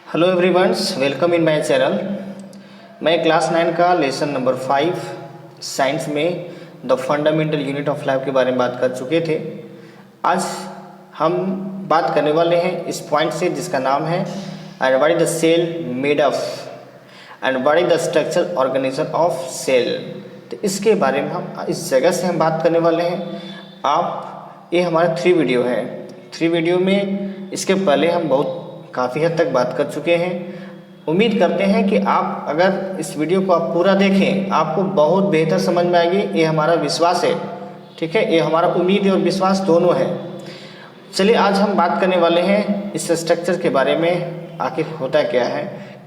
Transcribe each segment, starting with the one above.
Hello everyone's, welcome in my channel. मैं class 9 का lesson number 5 science में the fundamental unit of life के बारे में बात कर चुके थे। आज हम बात करने वाले हैं इस पॉइंट से जिसका नाम है and what is the cell made of and what is the structure organization of cell. तो इसके बारे में हम इस जगह से हम बात करने वाले हैं। ये हमारा 3 वीडियो है। 3 वीडियो में इसके पहले हम बहुत काफ़ी हद तक बात कर चुके हैं। उम्मीद करते हैं कि आप अगर इस वीडियो को आप पूरा देखें आपको बहुत बेहतर समझ में आएगी, ये हमारा विश्वास है। ठीक है, ये हमारा उम्मीद और विश्वास दोनों है। चलिए आज हम बात करने वाले हैं इस स्ट्रक्चर के बारे में। आखिर होता क्या है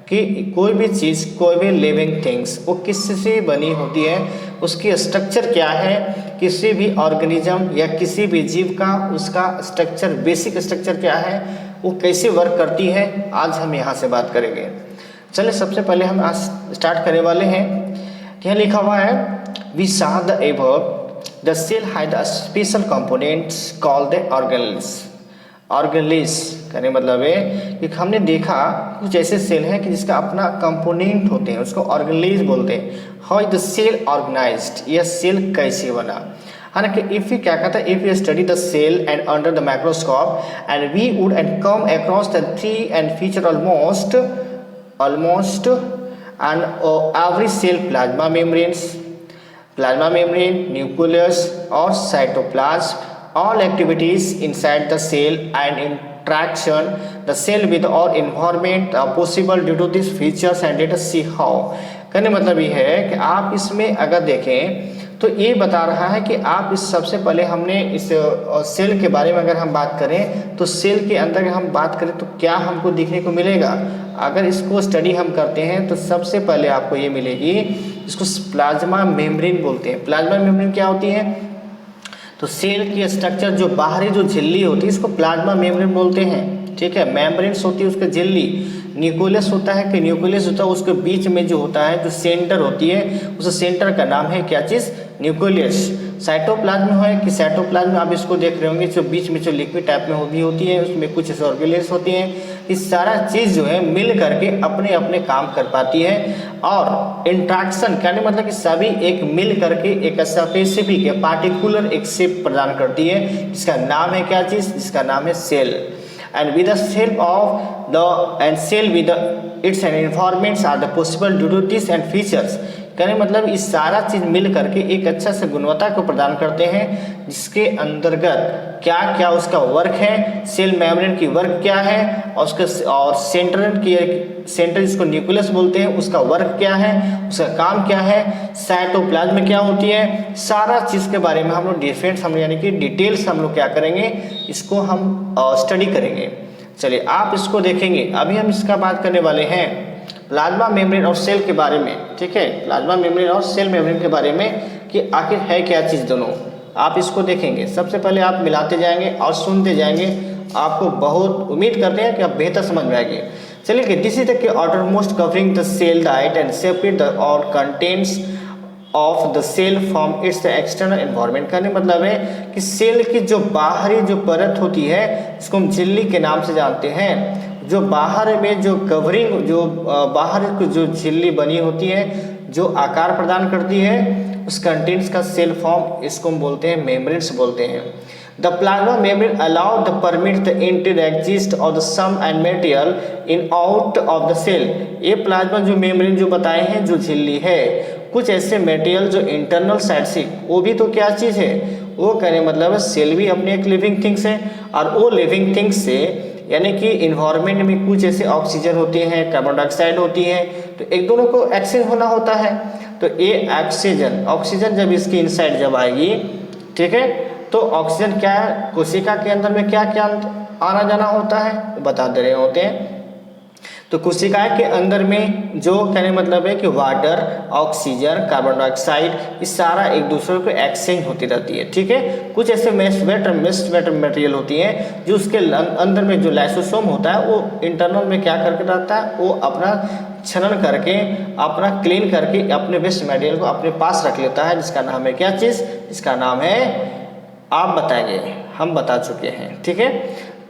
कि कोई भी चीज़, कोई भी लिविंग थिंग्स वो किससे बनी होती है, उसकी स्ट्रक्चर क्या है। किसी भी ऑर्गेनिज्म या किसी भी जीव का उसका स्ट्रक्चर, बेसिक स्ट्रक्चर क्या है, वो कैसे वर्क करती है, आज हम यहाँ से बात करेंगे। चलिए सबसे पहले हम आज स्टार्ट करने वाले हैं। यहाँ लिखा हुआ है we saw the above, the cell had a special components called the organelles। Organelles कहने मतलब है कि हमने देखा कुछ ऐसे सेल हैं कि जिसका अपना कंपोनेंट होते हैं, उसको ऑर्गेनलीज बोलते हैं। How is the cell organized, यह सेल कैसे बना। हालांकि इफ क्या कहता है, if you study the cell and under the microscope and we would and come across the 3 and feature almost and every cell plasma membrane, nucleus और cytoplasm, all activities inside the cell and interaction the cell with our environment are possible due to these features and let us see how। कहने मतलब ये है कि आप इसमें अगर देखें तो ये बता रहा है कि आप इस सबसे पहले हमने इस सेल के बारे में अगर हम बात करें तो सेल के अंदर हम बात करें तो क्या हमको देखने को मिलेगा। अगर इसको स्टडी हम करते हैं तो सबसे पहले आपको ये मिलेगी, इसको प्लाज्मा मेम्ब्रेन बोलते हैं। प्लाज्मा मेम्ब्रेन क्या होती है, तो सेल की स्ट्रक्चर जो बाहरी जो झिल्ली होती है इसको प्लाज्मा मेम्ब्रेन बोलते हैं। ठीक है, मेम्ब्रेन्स होती है उसके झिल्ली। न्यूक्लियस होता है कि न्यूक्लियस होता है उसके बीच में जो होता है जो सेंटर होती है, उस सेंटर का नाम है क्या चीज़, न्यूक्लियस। साइटोप्लाज्म है कि साइटोप्लाज्म आप इसको देख रहे होंगे जो बीच में जो लिक्विड टाइप में भी होती है, उसमें कुछ ऐसे ऑर्गेनल्स होती हैं। इस सारा चीज़ जो है मिल करके अपने अपने काम कर पाती है। और इंट्रैक्शन कहने मतलब कि सभी एक मिल करके एक स्पेसिफिक या पार्टिकुलर एक शेप प्रदान करती है, जिसका नाम है क्या चीज़, जिसका नाम है cell. and with the help of the and cell with the its and environments are the possible due to this and features। कहने मतलब इस सारा चीज़ मिल करके एक अच्छा से गुणवत्ता को प्रदान करते हैं, जिसके अंतर्गत क्या क्या उसका वर्क है, सेल मेम्ब्रेन की वर्क क्या है और उसके और सेंटर जिसको न्यूक्लियस बोलते हैं उसका वर्क क्या है, उसका काम क्या है, साइटोप्लाज्म क्या होती है, सारा चीज़ के बारे में हम लोग डिफरेंट यानी कि डिटेल्स हम लोग क्या करेंगे, इसको हम स्टडी करेंगे। चलिए आप इसको देखेंगे। अभी हम इसका बात करने वाले हैं प्लाज्मा मेम्ब्रेन और सेल के बारे में। ठीक है, प्लाज्मा मेम्ब्रेन और सेल मेम्ब्रेन के बारे में कि आखिर है क्या चीज़ दोनों, आप इसको देखेंगे। सबसे पहले आप मिलाते जाएंगे और सुनते जाएंगे, आपको बहुत उम्मीद करते हैं कि आप बेहतर समझ में आएंगे। चलिए कि this is the outermost covering the cell diet and separate the all contents of the cell from its external environment। कहने मतलब है कि सेल की जो बाहरी जो परत होती है इसको हम झिल्ली के नाम से जानते हैं। जो बाहर में जो कवरिंग, जो बाहर की जो झिल्ली बनी होती है, जो आकार प्रदान करती है, उस कंटेंट्स का सेल फॉर्म इसको हम बोलते हैं मेम्ब्रेन्स बोलते हैं। The plasma membrane allow the permit the enter exist of the some and material in out of the cell. ये प्लाज्मा जो मेम्ब्रेन जो बताए हैं, जो झिल्ली है, कुछ ऐसे मटेरियल जो इंटरनल साइड से, वो भी तो क्या चीज़ है, वो कहने मतलब है सेल भी अपने एक लिविंग थिंग्स है। और वो लिविंग थिंग्स से यानी कि इन्वायरमेंट में कुछ ऐसे ऑक्सीजन होते हैं, कार्बन डाइऑक्साइड होती है, तो एक दोनों को एक्सचेंज होना होता है। तो ये ऑक्सीजन जब इसकी इनसाइड जब आएगी, ठीक है, तो ऑक्सीजन क्या है, कोशिका के अंदर में क्या क्या आना जाना होता है वो बता दे रहे होते हैं। तो कोशिका के अंदर में जो कहने मतलब है कि वाटर, ऑक्सीजन, कार्बन डाइऑक्साइड, इस सारा एक दूसरे को एक्सचेंज होती रहती है। ठीक है, कुछ ऐसे मिस्ट वेट मटेरियल होती हैं जो उसके अंदर में जो लाइसोसोम होता है वो इंटरनल में क्या करके रहता है, वो अपना छनन करके, अपना क्लीन करके अपने वेस्ट मटेरियल को अपने पास रख लेता है, जिसका नाम है क्या चीज़, इसका नाम है, आप बताएंगे, हम बता चुके हैं। ठीक है,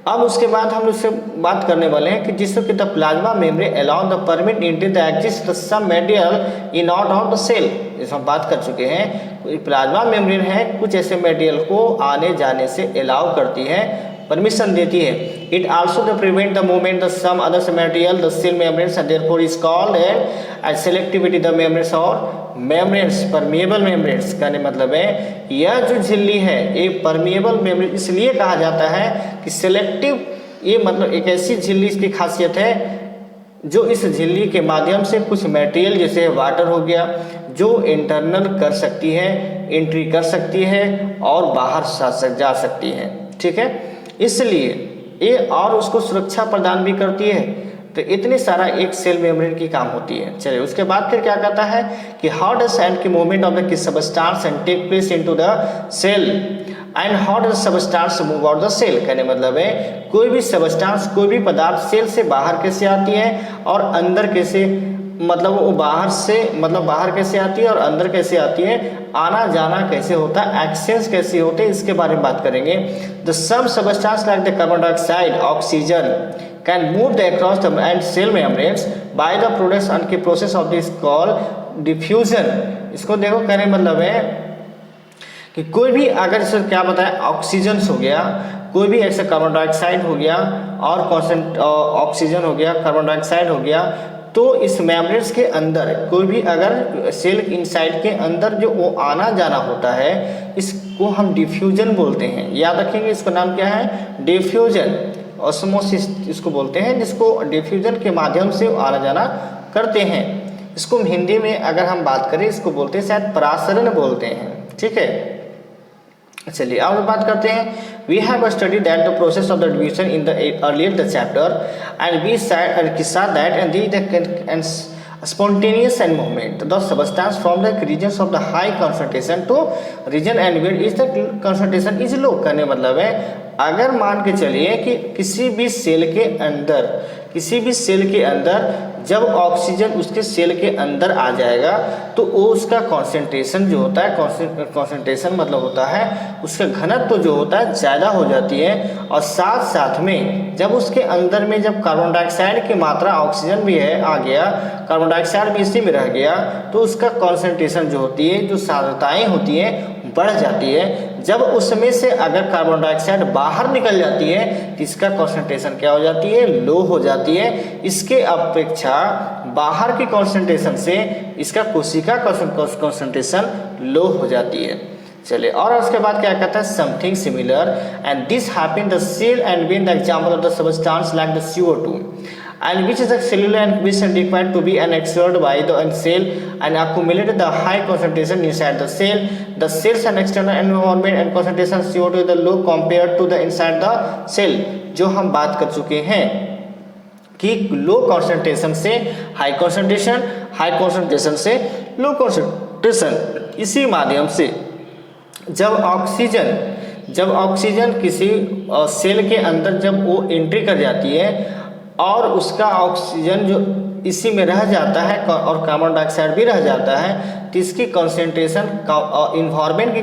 अब उसके बाद हम उससे बात करने वाले हैं कि जिससे कि the plasma membrane allow the permit into the exist some material in out of the cell. इस हम बात कर चुके हैं, प्लाज्मा मेम्ब्रेन है कुछ ऐसे मटेरियल को आने जाने से अलाउ करती है, परमिशन देती है। It also the prevent the movement the some other material the cell membranes and therefore is called and selectivity the membranes और मेम्ब्रेन्स परमिएबल मेम्ब्रेन्स। कहने मतलब है यह जो झिल्ली है ये परमिएबल मेम्ब्रेन इसलिए कहा जाता है कि सेलेक्टिव, ये मतलब एक ऐसी झिल्ली इसकी खासियत है जो इस झिल्ली के माध्यम से कुछ मटेरियल जैसे वाटर हो गया जो इंटरनल कर सकती है, एंट्री कर सकती है और बाहर जा सकती है। ठीक है, इसलिए ये और उसको सुरक्षा प्रदान भी करती है। तो इतने सारा एक सेल मेम्ब्रेन की काम होती है। चलिए उसके बाद फिर क्या कहता है कि हाउ डज एंड की movement of the substance and take place into the cell and how does substance move out the cell. कहने मतलब है कोई भी सबस्टांस, कोई भी पदार्थ सेल से बाहर कैसे आती है और अंदर कैसे, मतलब वो बाहर से मतलब बाहर कैसे आती है और अंदर कैसे आती है, आना जाना कैसे होता है, एक्सचेंज कैसे होते हैं, इसके बारे में बात करेंगे। The some substance like the carbon dioxide, oxygen can move the across the and cell membranes by the production की process of this call diffusion. इसको देखो, कहने मतलब है कि कोई भी अगर इसे क्या बताए ऑक्सीजन हो गया, कोई भी ऐसा कार्बन डाइऑक्साइड हो गया और ऑक्सीजन हो गया, कार्बन डाइऑक्साइड हो गया, तो इस मेम्ब्रेन्स के अंदर कोई भी अगर सेल इनसाइड के अंदर जो वो आना जाना होता है इसको हम डिफ्यूजन बोलते हैं। याद रखेंगे इसका नाम क्या है, डिफ्यूजन। ऑस्मोसिस इसको बोलते हैं, जिसको डिफ्यूजन के माध्यम से आना जाना करते हैं। इसको हिंदी में अगर हम बात करें इसको बोलते हैं शायद परासरण बोलते हैं। ठीक है, चलिए अब बात करते हैं। We have study that the process of the division in the earlier the chapter and we saw that and the spontaneous and movement the substance from the regions of the high concentration to region and where is the concentration is low। करने मतलब है अगर मान के चलिए कि किसी भी सेल के अंदर जब ऑक्सीजन उसके सेल के अंदर आ जाएगा तो वो उसका कॉन्सेंट्रेशन जो होता है, कॉन्सेंट्रेशन मतलब होता है उसका घनत्व जो होता है ज़्यादा हो जाती है। और साथ साथ में जब उसके अंदर में जब कार्बन डाइऑक्साइड की मात्रा, ऑक्सीजन भी है आ गया, कार्बन डाइऑक्साइड भी इसी में रह गया, तो उसका कॉन्सेंट्रेशन जो होती है, जो सांद्रताएँ होती हैं बढ़ जाती है। जब उसमें से अगर कार्बन डाइऑक्साइड बाहर निकल जाती है तो इसका कॉन्सेंट्रेशन क्या हो जाती है, लो हो जाती है। इसके अपेक्षा बाहर की कॉन्सेंट्रेशन से इसका कोशिका कॉन्सेंट्रेशन लो हो जाती है। चलिए और उसके बाद क्या कहता है, something similar and this happen the cell and when the example of the substance like the CO2 and which is the cellular and which is required to be annexed by the cell and accumulated the high concentration inside the cell. The cells and external environment and concentration CO2 is the low compared to the inside the cell। जो हम बात कर चुके हैं कि low concentration से high concentration, high concentration से low concentration, इसी माध्यम से जब ऑक्सीजन किसी सेल के अंदर जब वो एंट्री कर जाती है और उसका ऑक्सीजन जो इसी में रह जाता है और कार्बन डाइऑक्साइड भी रह जाता है तो इसकी कॉन्सेंट्रेशन इन्वायरमेंट की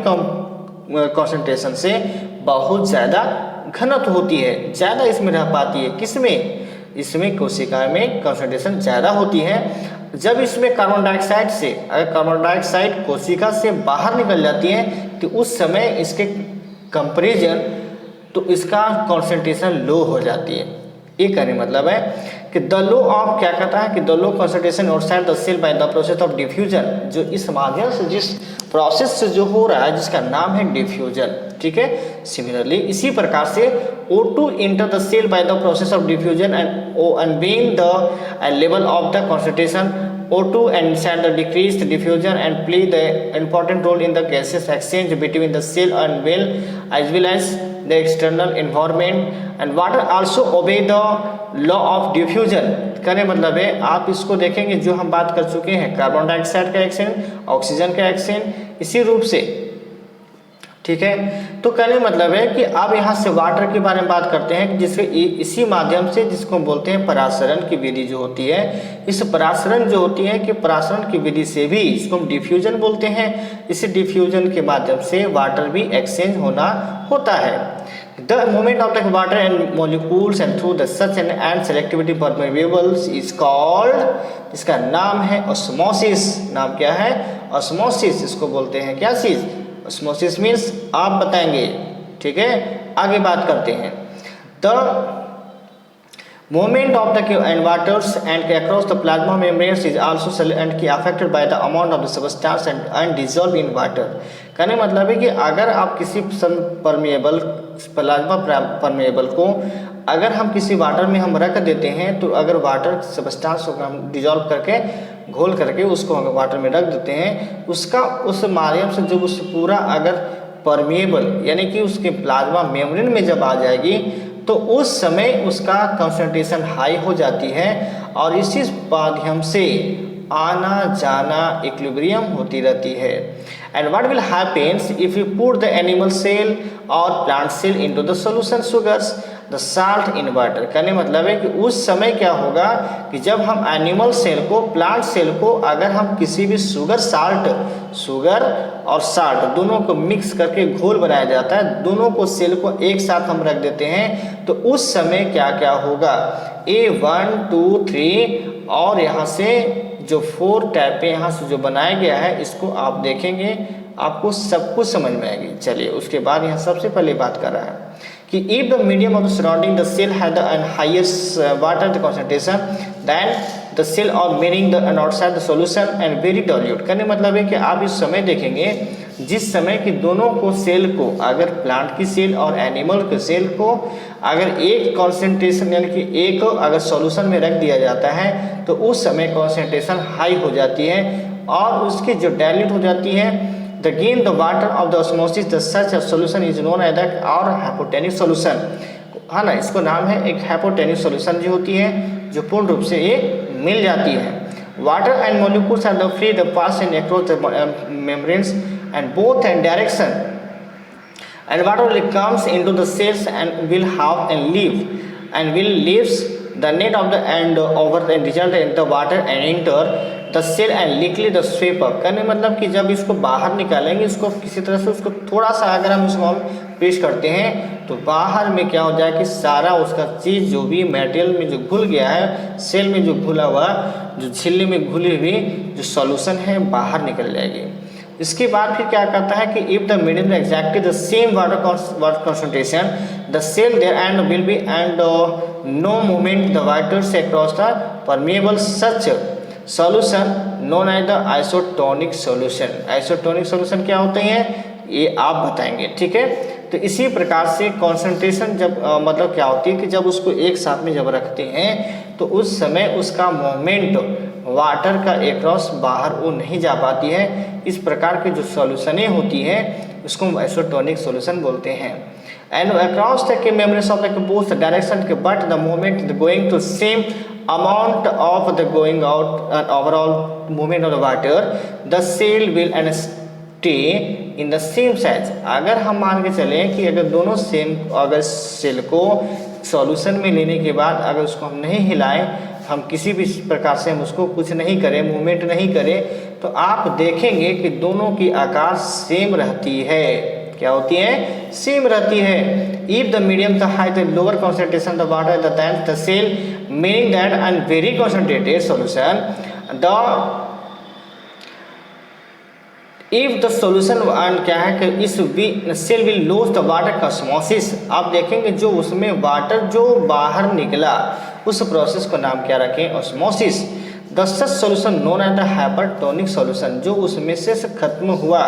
कॉन्सेंट्रेशन से बहुत ज़्यादा घनत्व होती है, ज़्यादा इसमें रह पाती है। किसमें, इसमें कोशिका में कॉन्सेंट्रेशन ज़्यादा होती है। जब इसमें कार्बन डाइऑक्साइड से अगर कार्बन डाइऑक्साइड कोशिका से बाहर निकल जाती है तो उस समय इसके कंपैरिजन तो इसका कॉन्सेंट्रेशन लो हो जाती है। ये कहने मतलब है कि द लो ऑफ क्या कहता है कि the low concentration outside the cell by the process of diffusion, जो इस माध्यम से जिस प्रोसेस से जो हो रहा है जिसका नाम है डिफ्यूजन। ठीक है, सिमिलरली इसी प्रकार से O2 enter the cell by the process of diffusion and when the level of the concentration O2 and inside the decreased diffusion and play the important role in the gaseous exchange between the cell and as well as the external environment and water also obey the law of diffusion। कहने मतलब है आप इसको देखेंगे जो हम बात कर चुके हैं कार्बन डाइऑक्साइड का एक्सचेंज, ऑक्सीजन का एक्सचेंज, इसी रूप से ठीक है। तो कहने मतलब है कि अब यहाँ से वाटर के बारे में बात करते हैं, जिसके इसी माध्यम से जिसको हम बोलते हैं परासरण की विधि जो होती है, इस परासरण जो होती है कि परासरण की विधि से भी इसको हम डिफ्यूजन बोलते हैं। इस डिफ्यूजन के माध्यम से वाटर भी एक्सचेंज होना होता है। The movement of the water and molecules and through the such and selectivity permeables is called, इसका नाम है ऑस्मोसिस। नाम क्या है? ऑस्मोसिस। इसको बोलते हैं क्या चीज़? ऑस्मोसिस मीन्स आप बताएंगे, ठीक है। आगे बात करते हैं। The movement of the and waters and across the plasma membranes is also and की affected by the amount of the substance and dissolve in water. कहने मतलब है कि अगर आप किसी परमेएबल प्लाज्मा परमेएबल को अगर हम किसी वाटर में हम रख देते हैं, तो अगर वाटर सब्सटेंस को हम डिजॉल्व करके घोल करके उसको हम वाटर में रख देते हैं, उसका उस माध्यम से जब उस पूरा अगर परमेएबल यानी कि उसके प्लाज्मा मेम्ब्रेन में जब आ जाएगी, तो उस समय उसका कंसंट्रेशन हाई हो जाती है और इसी माध्यम से आना जाना इक्विलिब्रियम होती रहती है। And what will happens if you put the animal cell और plant cell into the solution sugars the salt in water. कहने मतलब है कि उस समय क्या होगा कि जब हम एनिमल सेल को प्लांट सेल को अगर हम किसी भी शुगर और साल्ट दोनों को मिक्स करके घोल बनाया जाता है, दोनों को सेल को एक साथ हम रख देते हैं, तो उस समय क्या क्या होगा? A1 2 3 और यहाँ से जो 4 टैपें यहाँ से जो बनाया गया है, इसको आप देखेंगे आपको सब कुछ समझ में आएगी। चलिए उसके बाद यहाँ सबसे पहले बात कर रहा है कि if the medium of the surrounding the cell had the highest water concentration then the cell or meaning the outside the solution and very dilute। कहने मतलब है कि आप इस समय देखेंगे जिस समय कि दोनों को सेल को अगर प्लांट की सेल और एनिमल के सेल को अगर एक कॉन्सेंट्रेशन यानी कि एक अगर सॉल्यूशन में रख दिया जाता है, तो उस समय कॉन्सेंट्रेशन हाई हो जाती है और उसकी जो डाइल्यूट हो जाती है। The gain the water of the osmosis the such a solution is known as that और hypotonic solution, है ना। इसको नाम है एक hypotonic solution जो होती है, जो पूर्ण रूप से ये मिल जाती है। Water and molecules are the free the passing across the membranes and both in direction and water will comes into the cells and will have and leaves the net of the end over and result in the water and enter the cell and liquid the sweep up. कहने मतलब कि जब इसको बाहर निकालेंगे, इसको किसी तरह से उसको थोड़ा सा अगर हम इसको पेश करते हैं, तो बाहर में क्या हो जाए कि सारा उसका चीज़ जो भी मटेरियल में जो घुल गया है, सेल में जो घुला हुआ जो झिल्ली में घुली हुई जो सॉल्यूशन है बाहर निकल जाएगी। इसके बाद फिर क्या करता है कि if the medium exactly the same water concentration the cell there and will be and no movement the water से across the permeable such solution known as the isotonic solution. Isotonic solution क्या होते हैं ये आप बताएंगे, ठीक है। तो इसी प्रकार से कंसंट्रेशन जब मतलब क्या होती है कि जब उसको एक साथ में जब रखते हैं, तो उस समय उसका मोमेंट वाटर का एक्रॉस बाहर वो नहीं जा पाती है। इस प्रकार के जो सॉल्यूशनें होती हैं उसको हम आइसोटोनिक सॉल्यूशन बोलते हैं। And across the membranes of the both direction के but the moment going to same amount of the going out and overall movement of the water the cell will and stay in the same size। अगर हम मान के चलें कि अगर दोनों same अगर सेल को सॉल्यूशन में लेने के बाद अगर उसको हम नहीं हिलाएं, हम किसी भी प्रकार से हम उसको कुछ नहीं करें, मूवमेंट नहीं करें, तो आप देखेंगे कि दोनों की आकार सेम रहती है। क्या होती है? सेम रहती है। If the medium the high the lower concentration the water the then the cell meaning that and very concentrated solution the if the solution and क्या है कि इस cell will lose the water osmosis। आप देखेंगे जो उसमें water जो बाहर निकला उस प्रोसेस को नाम क्या रखें? Osmosis. The such solution known as the hypertonic solution, जो उसमें से खत्म हुआ,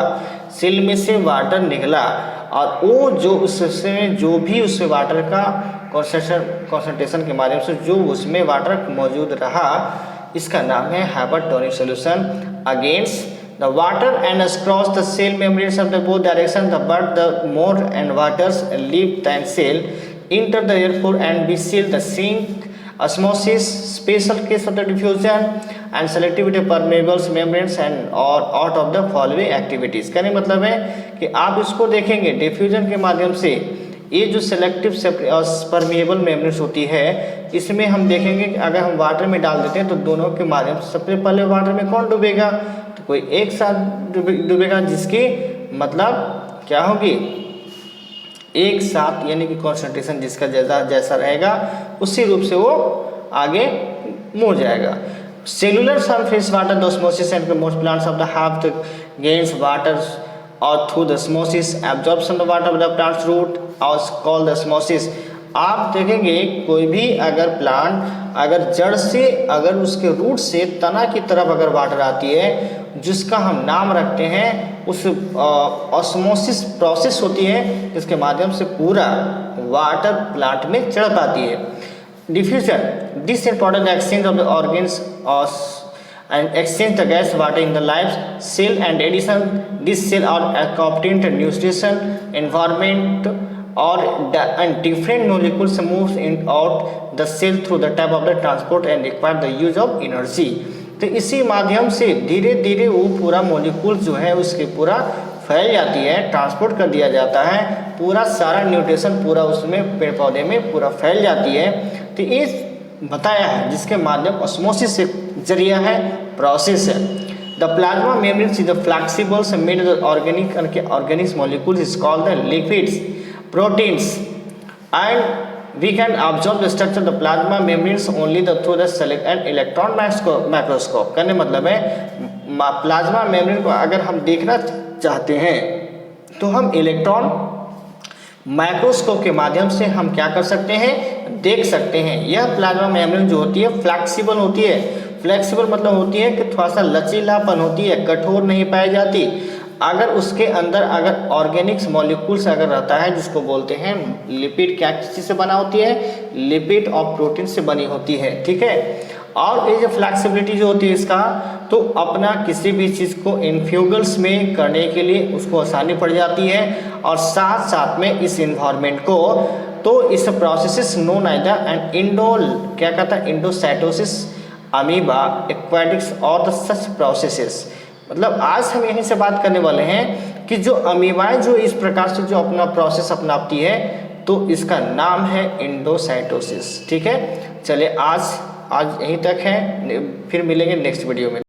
सेल में से वाटर निकला और वो जो उसमें जो भी उस वाटर का कॉन्सेंट्रेशन के माध्यम से जो उसमें वाटर मौजूद रहा, इसका नाम है hypertonic solution. Against the water and cross the cell membranes of the both direction the but the more and waters leave than cell enter the air for and be seal the sink osmosis, special case of the diffusion and selectivity permeable membranes and or out of the following activities। कहने मतलब है कि आप इसको देखेंगे diffusion के माध्यम से ये जो सेलेक्टिव परमेएबल मेम्ब्रेन्स होती है इसमें हम देखेंगे कि अगर हम वाटर में डाल देते हैं तो दोनों के माध्यम से सबसे पहले वाटर में कौन डूबेगा, तो कोई एक साथ डूबेगा, जिसकी मतलब क्या होगी, एक साथ, यानी कि कॉन्सेंट्रेशन जिसका जैसा रहेगा उसी रूप से वो आगे मुड़ जाएगा। Cellular surface water osmosis and most plants of the have the gains water और through the osmosis absorption of water the plants root और कॉल्ड ऑस्मोसिस। आप देखेंगे कोई भी अगर प्लांट अगर जड़ से अगर उसके रूट से तना की तरफ अगर वाटर आती है जिसका हम नाम रखते हैं उस ऑस्मोसिस प्रोसेस होती है जिसके माध्यम से पूरा वाटर प्लांट में चढ़ पाती है। Diffusion, this important exchange of the organs and exchange the gas water in the live cell and addition this cell are competent nutrition environment or and different molecules moves in out the cell through the type of the transport and require the use of energy। तो इसी माध्यम से धीरे धीरे वो पूरा molecule जो है उसके पूरा फैल जाती है, ट्रांसपोर्ट कर दिया जाता है, पूरा सारा न्यूट्रिशन पूरा उसमें पेड़ पौधे में पूरा फैल जाती है। तो इस बताया है जिसके माध्यम ऑस्मोसिस से जरिया है, प्रोसेस है। The plasma membrane is the flexible made organic molecules is called the lipids proteins and we can observe the structure the plasma membranes only the through the select and electron microscope. कहने मतलब है plasma membrane को अगर हम देखना चाहते हैं तो हम इलेक्ट्रॉन माइक्रोस्कोप के माध्यम से हम क्या कर सकते हैं, देख सकते हैं। यह प्लाज्मा मेम्ब्रेन जो होती है फ्लेक्सिबल होती है। फ्लेक्सिबल मतलब होती है कि थोड़ा सा लचीलापन होती है, कठोर नहीं पाई जाती। अगर उसके अंदर अगर ऑर्गेनिक्स मॉलिक्यूल्स अगर रहता है जिसको बोलते हैं लिपिड, क्या चीज़ से बना होती है, लिपिड और प्रोटीन से बनी होती है, ठीक है। और ये जो फ्लेक्सिबिलिटी जो होती है इसका, तो अपना किसी भी चीज़ को इन्फ्यूगल्स में करने के लिए उसको आसानी पड़ जाती है और साथ साथ में इस इन्वायरमेंट को, तो इस प्रोसेस नोन आइदर एंड क्या कहता है इंडोसाइटोसिस अमीबा एक्वाटिक्स और द सच प्रोसेसेस। मतलब आज हम यहीं से बात करने वाले हैं कि जो अमीबाएं जो इस प्रकार से जो अपना प्रोसेस अपनाती है तो इसका नाम है इंडोसाइटोसिस, ठीक है। चलिए आज यहीं तक है, फिर मिलेंगे नेक्स्ट वीडियो में।